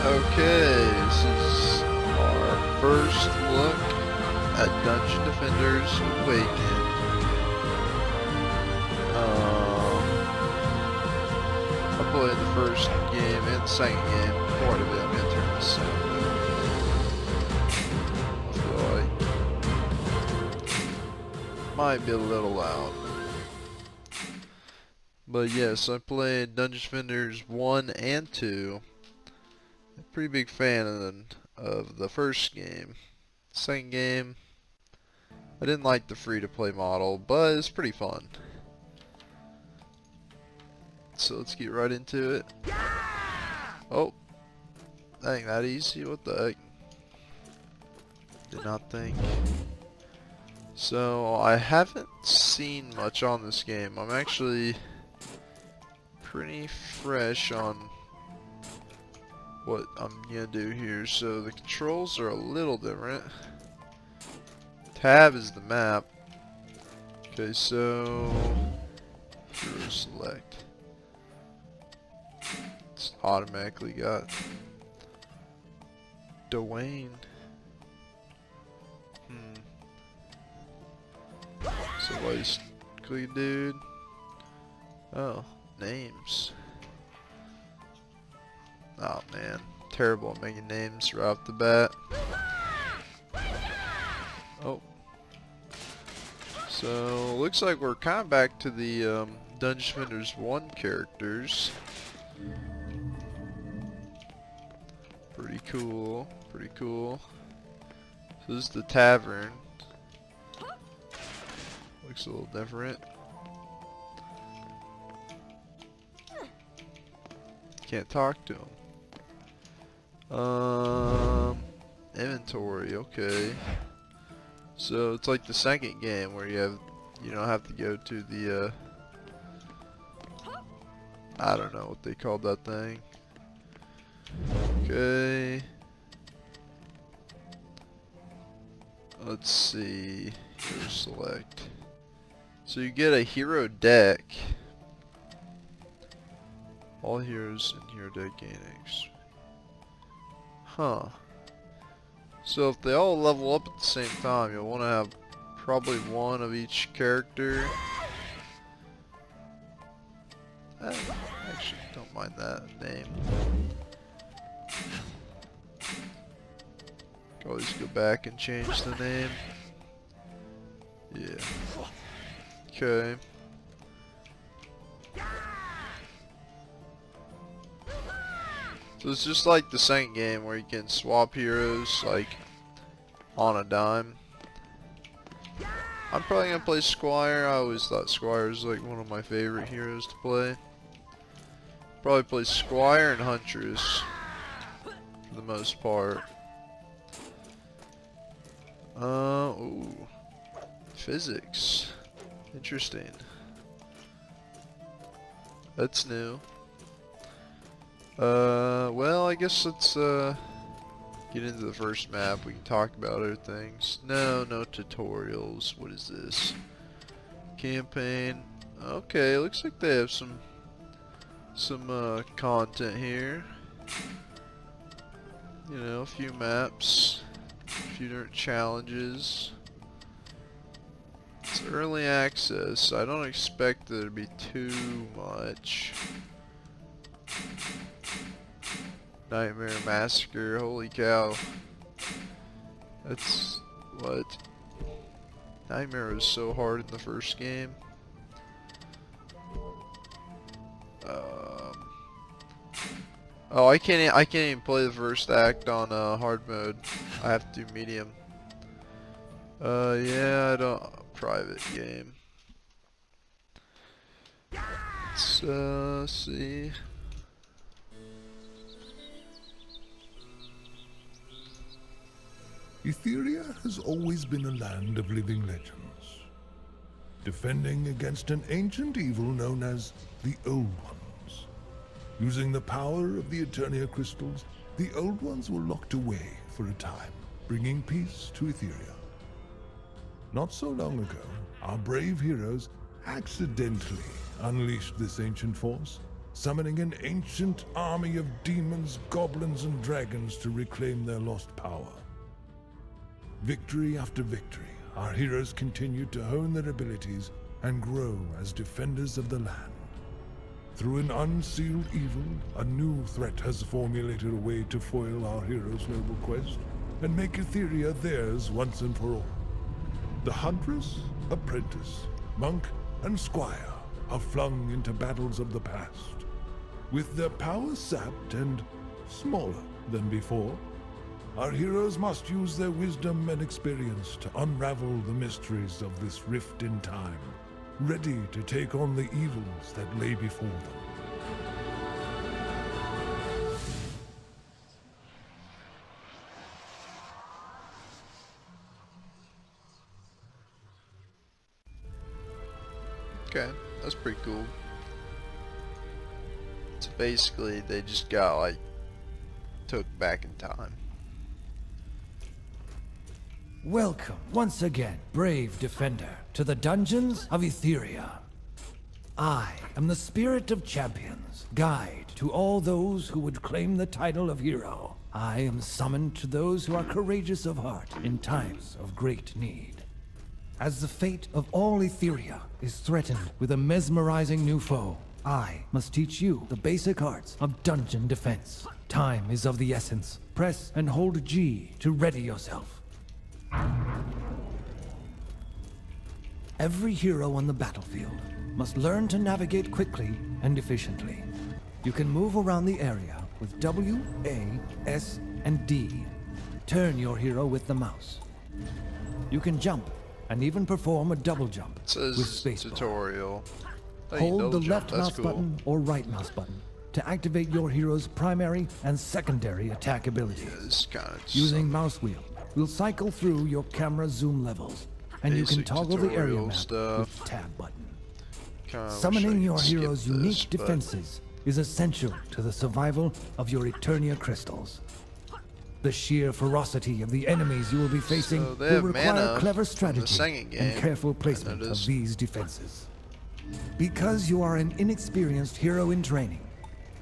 Okay, this is our first look at Dungeon Defenders Awakened. I played the first game and second game, part of it. I'm gonna turn this sound up. I feel like might be a little loud. But yes, I played Dungeon Defenders 1 and 2. Pretty big fan of the first game. Second game, I didn't like the free-to-play model, but it's pretty fun. So let's get right into it. Oh, that ain't that easy. What the heck? Did not think. So I haven't seen much on this game. I'm actually pretty fresh on what I'm gonna do here. So the controls are a little different. Tab is the map. Okay, so hero select. It's automatically got Dwayne. So basically, dude. Oh, names. Oh man, terrible at making names right off the bat. Oh. So, looks like we're kind of back to the Dungeon Defenders 1 characters. Pretty cool, pretty cool. So this is the tavern. Looks a little different. Can't talk to him. Inventory, okay. So it's like the second game where you don't have to go to the I don't know what they called that thing. Okay. Let's see. Hero select. So you get a hero deck. All heroes in hero deck gain X. Huh. So if they all level up at the same time, you'll want to have probably one of each character. I actually don't mind that name. Can always go back and change the name. Yeah. Okay. So it's just like the second game where you can swap heroes like on a dime. I'm probably gonna play Squire. I always thought Squire was like one of my favorite heroes to play. Probably play Squire and Huntress for the most part. Ooh. Physics. Interesting. That's new. Well, I guess let's, get into the first map. We can talk about other things. No tutorials. What is this? Campaign. Okay, looks like they have some content here. You know, a few maps, a few different challenges. It's early access. I don't expect there to be too much. Nightmare Massacre, holy cow. That's what? Nightmare was so hard in the first game. Oh, I can't even play the first act on hard mode. I have to do medium. Yeah, I don't private game. Let's see. Etheria has always been a land of living legends, defending against an ancient evil known as the Old Ones. Using the power of the Eternia crystals, the Old Ones were locked away for a time, bringing peace to Etheria. Not so long ago, our brave heroes accidentally unleashed this ancient force, summoning an ancient army of demons, goblins, and dragons to reclaim their lost power. Victory after victory, our heroes continued to hone their abilities and grow as defenders of the land. Through an unsealed evil, a new threat has formulated a way to foil our heroes' noble quest and make Etheria theirs once and for all. The huntress, apprentice, monk, and squire are flung into battles of the past. With their power sapped and smaller than before, our heroes must use their wisdom and experience to unravel the mysteries of this rift in time, ready to take on the evils that lay before them. Okay, that's pretty cool. So basically, they just got like took back in time. Welcome once again, brave defender, to the dungeons of Etheria. I am the spirit of champions, guide to all those who would claim the title of hero. I am summoned to those who are courageous of heart in times of great need. As the fate of all Etheria is threatened with a mesmerizing new foe, I must teach you the basic arts of dungeon defense. Time is of the essence. Press and hold G to ready yourself. Every hero on the battlefield must learn to navigate quickly and efficiently. You can move around the area with W, A, S, and D. Turn your hero with the mouse. You can jump and even perform a double jump It says with spacebar. tutorial. Oh, you Hold double the jump, left that's mouse cool. button or right mouse button to activate your hero's primary and secondary attack abilities. Yeah, this is kind of Using mouse wheel, we'll cycle through your camera zoom levels, and you can Basic toggle the area tutorial map stuff. with tab button. Kinda wish I Summoning could your skip hero's this, unique but defenses is essential to the survival of your Eternia crystals. The sheer ferocity of the enemies you will be facing So they will have require mana clever from the strategy second game, and careful I placement of noticed. these defenses. Because you are an inexperienced hero in training,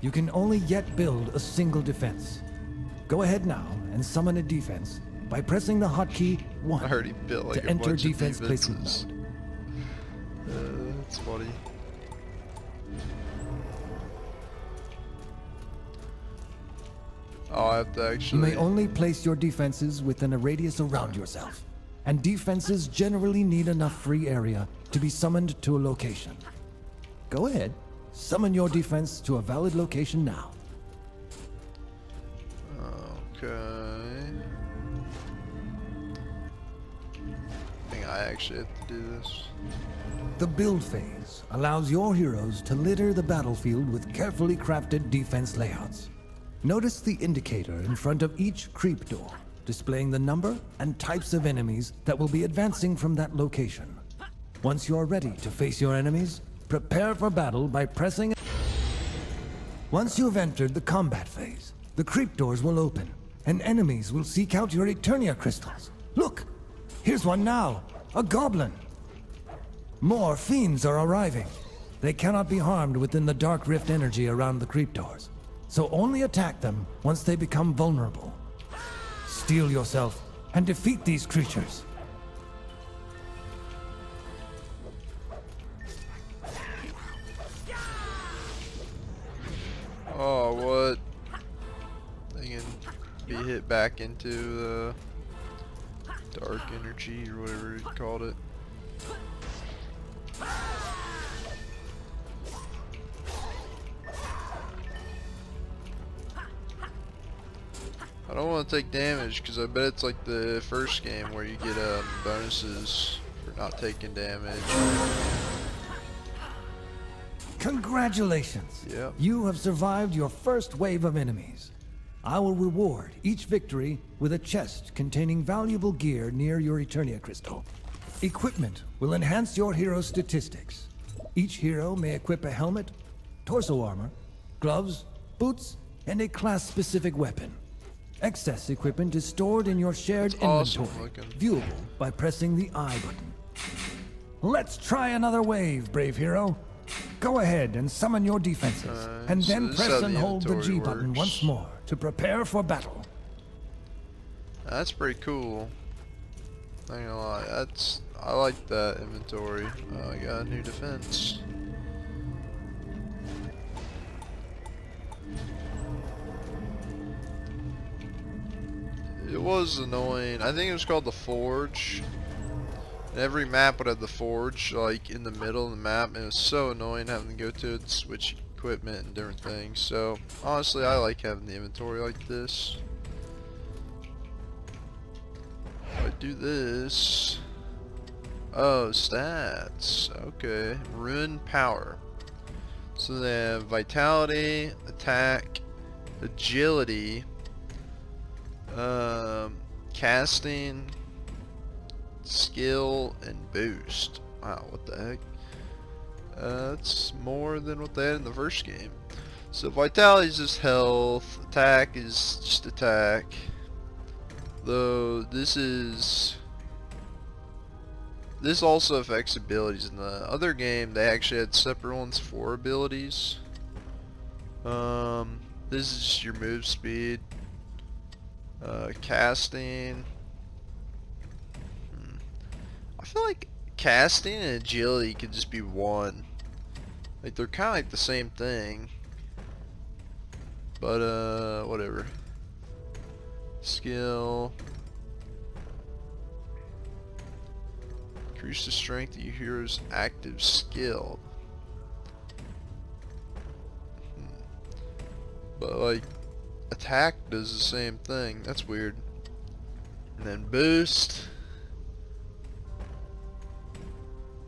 you can only yet build a single defense. Go ahead now and summon a defense by pressing the hotkey 1 I already built like to a enter bunch defense of placement defenses. mode. That's funny. Oh, I have to You actually. may only place your defenses within a radius around yourself, and defenses generally need enough free area to be summoned to a location. Go ahead, summon your defense to a valid location now. Okay. I think I actually have to do this. The build phase allows your heroes to litter the battlefield with carefully crafted defense layouts. Notice the indicator in front of each creep door, displaying the number and types of enemies that will be advancing from that location. Once you're ready to face your enemies, prepare for battle by pressing. Once you've entered the combat phase, the creep doors will open, and enemies will seek out your Eternia crystals. Look! Here's one now! A goblin! More fiends are arriving. They cannot be harmed within the dark rift energy around the creep doors, so only attack them once they become vulnerable. Steel yourself and defeat these creatures. Oh, what? They can be hit back into the dark energy or whatever you called it. I don't want to take damage because I bet it's like the first game where you get bonuses for not taking damage. Congratulations! Yep. You have survived your first wave of enemies. I will reward each victory with a chest containing valuable gear near your Eternia crystal. Equipment will enhance your hero's statistics. Each hero may equip a helmet, torso armor, gloves, boots, and a class-specific weapon. Excess equipment is stored in your shared That's awesome inventory, looking. viewable by pressing the I button. Let's try another wave, brave hero. Go ahead and summon your defenses, and so then this is press how and the hold the inventory G button works. once more to prepare for battle. That's pretty cool. Not gonna lie, I like that inventory. I got a new defense. It was annoying. I think it was called the Forge. And every map would have the Forge like in the middle of the map, and it was so annoying having to go to it, switch equipment and different things. So honestly, I like having the inventory like this. If I do this, oh, stats. Okay, Ruin Power. So they have Vitality, Attack, Agility, Casting, Skill, and Boost. Wow, what the heck? That's more than what they had in the first game. So Vitality is just health, Attack is just attack. Though this also affects abilities. In the other game they actually had separate ones for abilities. This is just your move speed. Casting. I feel like casting and agility could just be one. Like they're kind of like the same thing. But whatever. Skill. Increase the strength of your hero's active skill. But like attack does the same thing. That's weird. And then boost.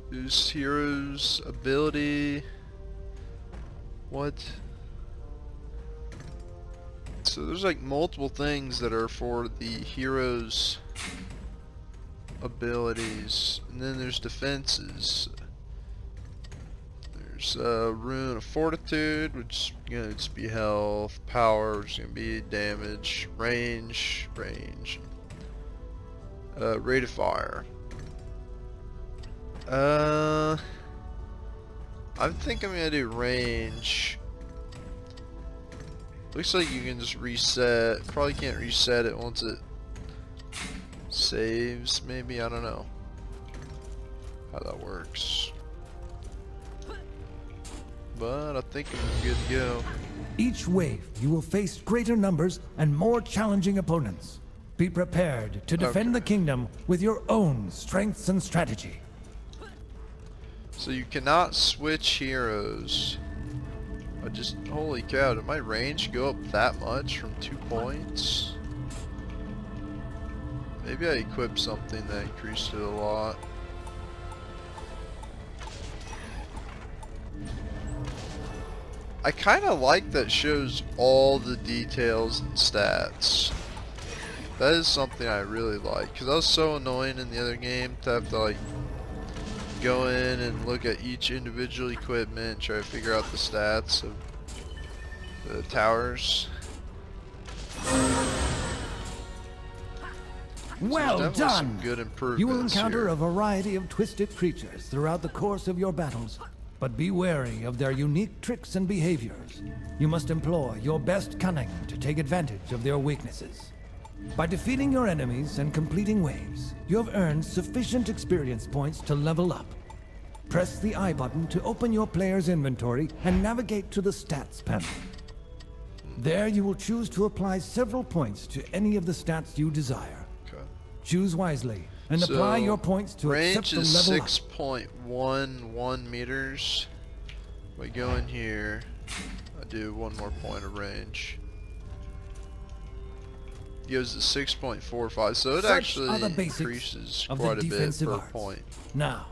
Boost hero's ability. What? So there's like multiple things that are for the hero's abilities, and then there's defenses. There's Rune of Fortitude, which is gonna just be health, power, which is gonna be damage, range, rate of fire. I think I'm gonna do range. Looks like you can just reset. Probably can't reset it once it saves, maybe, I don't know how that works. But I think I'm good to go. Each wave, you will face greater numbers and more challenging opponents. Be prepared to defend the kingdom with your own strengths and strategy. So you cannot switch heroes. Holy cow, did my range go up that much from 2 points? Maybe I equipped something that increased it a lot. I kind of like that it shows all the details and stats. That is something I really like, because that was so annoying in the other game to have to like go in and look at each individual equipment and try to figure out the stats of the towers. Well done! Some good improvements You will encounter here. a variety of twisted creatures throughout the course of your battles, but be wary of their unique tricks and behaviors. You must employ your best cunning to take advantage of their weaknesses. By defeating your enemies and completing waves, you have earned sufficient experience points to level up. Press the I button to open your player's inventory and navigate to the stats panel. There you will choose to apply several points to any of the stats you desire. Okay. Choose wisely and apply your points to accept range the is level up. 6.11 meters. We go in here. I do one more point of range. Goes to 6.45, so it Such actually are the basics increases of quite the a bit defensive per arts. point. Now,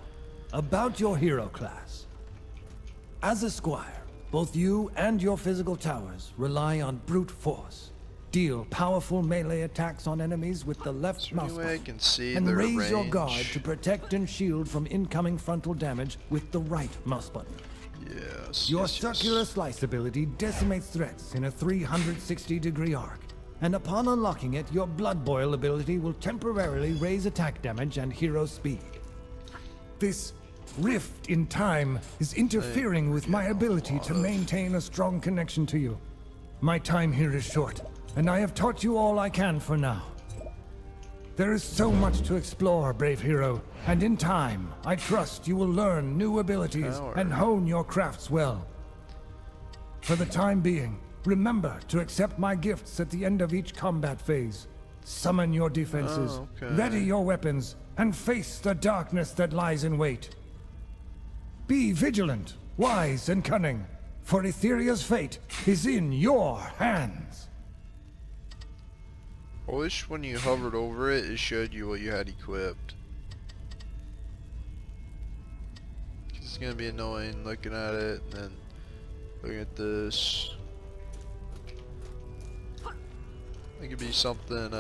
about your hero class. As a squire, both you and your physical towers rely on brute force. Deal powerful melee attacks on enemies with the left So mouse anyway, I button, can see and their raise your range. guard to protect and shield from incoming frontal damage with the right mouse button. Yes. Your yes, circular yes. slice ability decimates threats in a 360-degree arc, and upon unlocking it, your Blood Boil ability will temporarily raise attack damage and hero speed. This rift in time is interfering with my ability to maintain a strong connection to you. My time here is short, and I have taught you all I can for now. There is so much to explore, brave hero, and in time, I trust you will learn new abilities and hone your crafts well. For the time being, remember to accept my gifts at the end of each combat phase. Summon your defenses, ready your weapons, and face the darkness that lies in wait. Be vigilant, wise, and cunning, for Etheria's fate is in your hands. I wish when you hovered over it, it showed you what you had equipped. It's gonna be annoying looking at it and then looking at this. It could be something,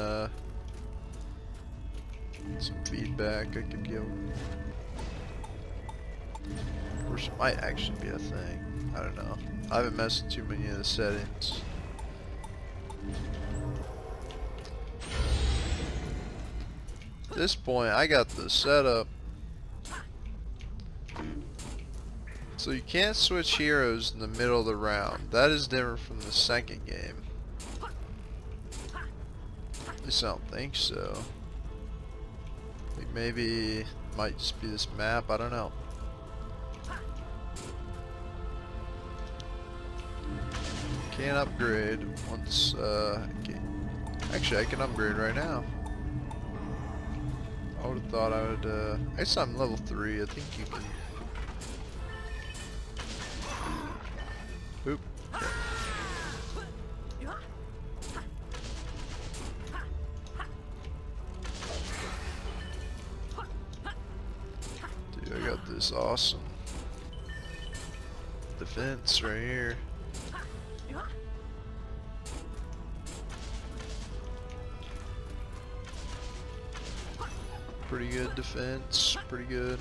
some feedback I could give. Or it might actually be a thing. I don't know. I haven't messed with too many of the settings. At this point, I got the setup. So you can't switch heroes in the middle of the round. That is different from the second game. At least I don't think so. Like maybe it might just be this map, I don't know. Can't upgrade once, actually I can upgrade right now. I would have thought I would, I guess I'm level 3, I think you can. Oop. Dude, I got this awesome defense right here. Pretty good defense, pretty good.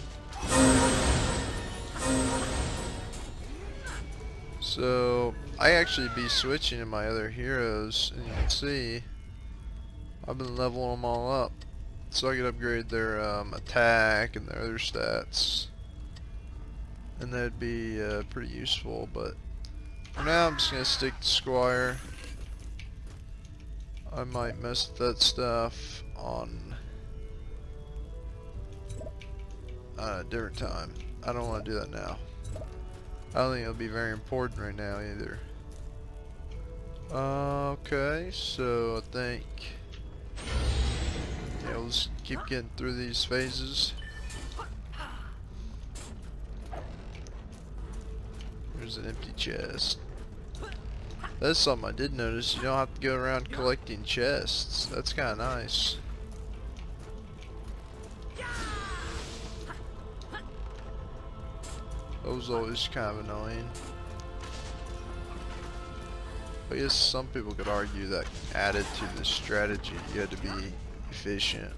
So, I actually be switching to my other heroes, and you can see, I've been leveling them all up. So I can upgrade their attack and their other stats. And that'd be pretty useful, but for now I'm just going to stick to Squire. I might mess with that stuff on a different time. I don't want to do that now. I don't think it'll be very important right now either. Okay, so I think yeah, we'll just keep getting through these phases. There's an empty chest. That's something I did notice. You don't have to go around collecting chests. That's kind of nice. That was always kind of annoying. I guess some people could argue that added to the strategy, you had to be efficient.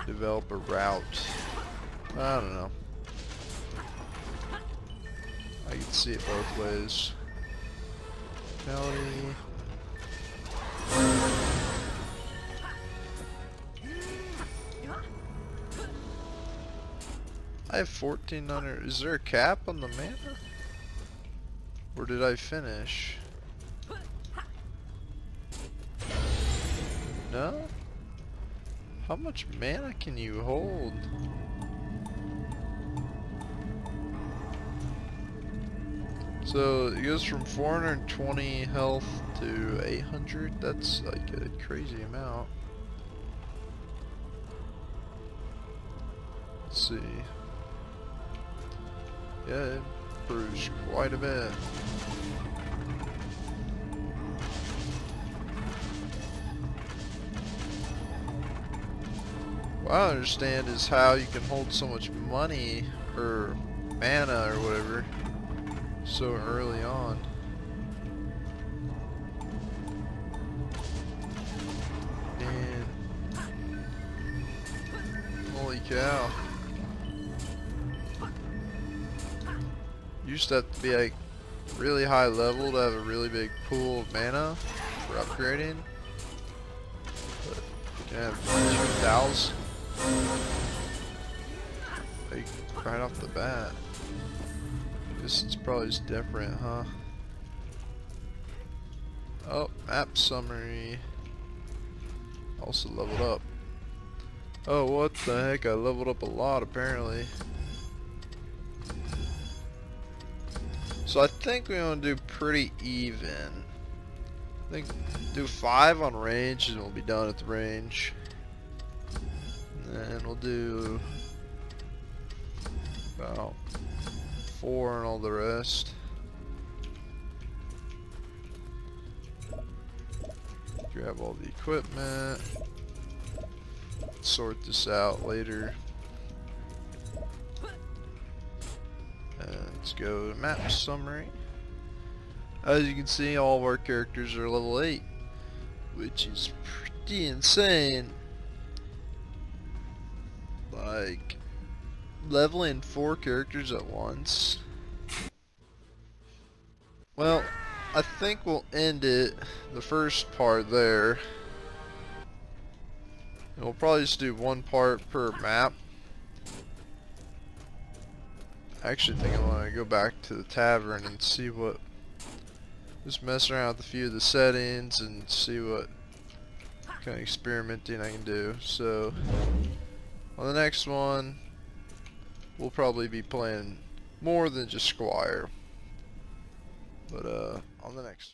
Develop a route. I don't know. I can see it both ways. Melody. I have 1400. Is there a cap on the mana? Or did I finish? No? How much mana can you hold? So it goes from 420 health to 800. That's like a crazy amount. Let's see. Yeah, it improves quite a bit. What I don't understand is how you can hold so much money or mana or whatever so early on. Man. Holy cow. You used to have to be like really high level to have a really big pool of mana for upgrading. But you can have 2,000. Like, right off the bat. Guess it's probably just different, huh? Oh, map summary. Also leveled up. Oh, what the heck? I leveled up a lot apparently. So I think we want to do pretty even. I think do 5 on range and we'll be done at the range. And then we'll do about 4 and all the rest. Grab all the equipment. Sort this out later. And let's go to map summary. As you can see, all of our characters are level 8, which is pretty insane. Like, leveling 4 characters at once. Well, I think we'll end it, the first part there. And we'll probably just do 1 part per map. I actually think I want to go back to the tavern and see what, just mess around with a few of the settings and see what kind of experimenting I can do. So on the next one, we'll probably be playing more than just Squire. But on the next one.